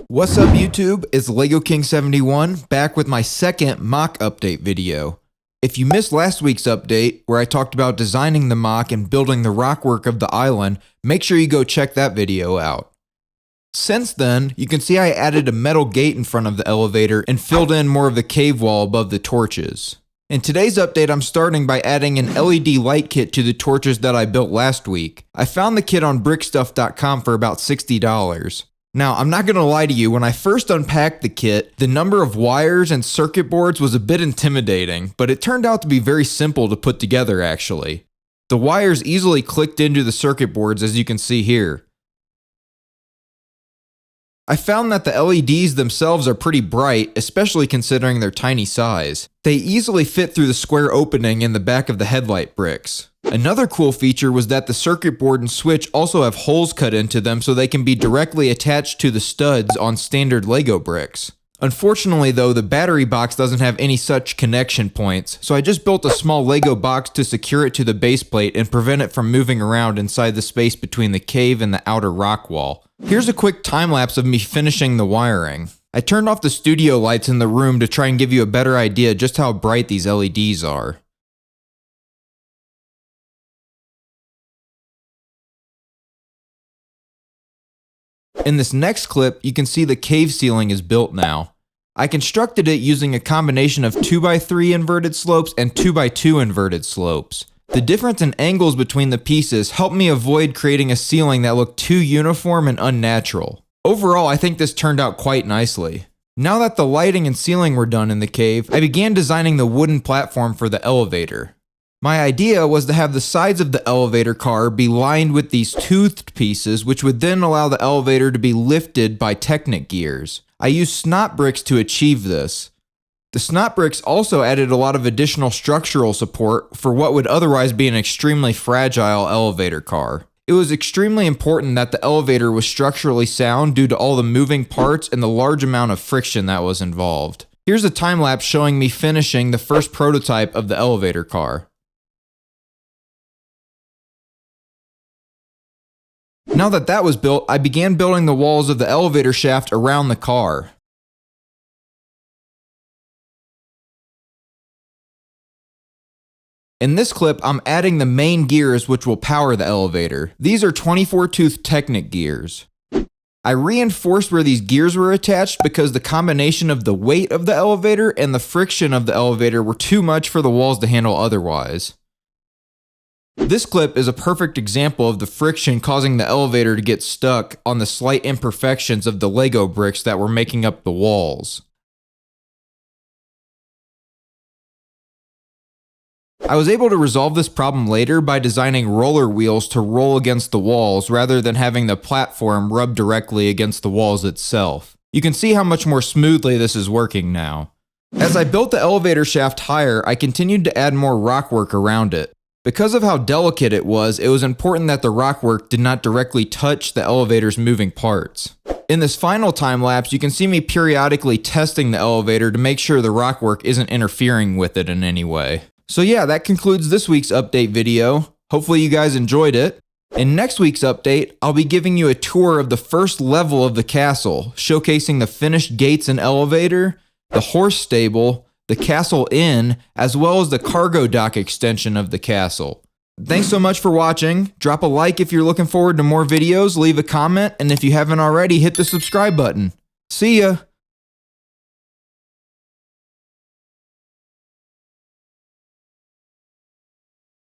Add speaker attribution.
Speaker 1: What's up YouTube, it's LEGO King 71 back with my second MOC update video. If you missed last week's update where I talked about designing the MOC and building the rockwork of the island, make sure you go check that video out. Since then, you can see I added a metal gate in front of the elevator and filled in more of the cave wall above the torches. In today's update, I'm starting by adding an LED light kit to the torches that I built last week. I found the kit on brickstuff.com for about $60. Now, I'm not going to lie to you, when I first unpacked the kit, the number of wires and circuit boards was a bit intimidating, but it turned out to be very simple to put together actually. The wires easily clicked into the circuit boards as you can see here. I found that the LEDs themselves are pretty bright, especially considering their tiny size. They easily fit through the square opening in the back of the headlight bricks. Another cool feature was that the circuit board and switch also have holes cut into them so they can be directly attached to the studs on standard LEGO bricks. Unfortunately though, the battery box doesn't have any such connection points, so I just built a small LEGO box to secure it to the base plate and prevent it from moving around inside the space between the cave and the outer rock wall. Here's a quick time lapse of me finishing the wiring. I turned off the studio lights in the room to try and give you a better idea just how bright these LEDs are. In this next clip, you can see the cave ceiling is built now. I constructed it using a combination of 2x3 inverted slopes and 2x2 inverted slopes. The difference in angles between the pieces helped me avoid creating a ceiling that looked too uniform and unnatural. Overall, I think this turned out quite nicely. Now that the lighting and ceiling were done in the cave, I began designing the wooden platform for the elevator. My idea was to have the sides of the elevator car be lined with these toothed pieces, which would then allow the elevator to be lifted by Technic gears. I used snot bricks to achieve this. The snot bricks also added a lot of additional structural support for what would otherwise be an extremely fragile elevator car. It was extremely important that the elevator was structurally sound due to all the moving parts and the large amount of friction that was involved. Here's a time lapse showing me finishing the first prototype of the elevator car. Now that that was built, I began building the walls of the elevator shaft around the car. In this clip, I'm adding the main gears which will power the elevator. These are 24-tooth Technic gears. I reinforced where these gears were attached because the combination of the weight of the elevator and the friction of the elevator were too much for the walls to handle otherwise. This clip is a perfect example of the friction causing the elevator to get stuck on the slight imperfections of the LEGO bricks that were making up the walls. I was able to resolve this problem later by designing roller wheels to roll against the walls rather than having the platform rub directly against the walls itself. You can see how much more smoothly this is working now. As I built the elevator shaft higher, I continued to add more rockwork around it. Because of how delicate it was important that the rockwork did not directly touch the elevator's moving parts. In this final time lapse, you can see me periodically testing the elevator to make sure the rockwork isn't interfering with it in any way. So yeah, that concludes this week's update video. Hopefully you guys enjoyed it. In next week's update, I'll be giving you a tour of the first level of the castle, showcasing the finished gates and elevator, the horse stable, the castle inn, as well as the cargo dock extension of the castle. Thanks so much for watching. Drop a like if you're looking forward to more videos, leave a comment, and if you haven't already, hit the subscribe button. See ya!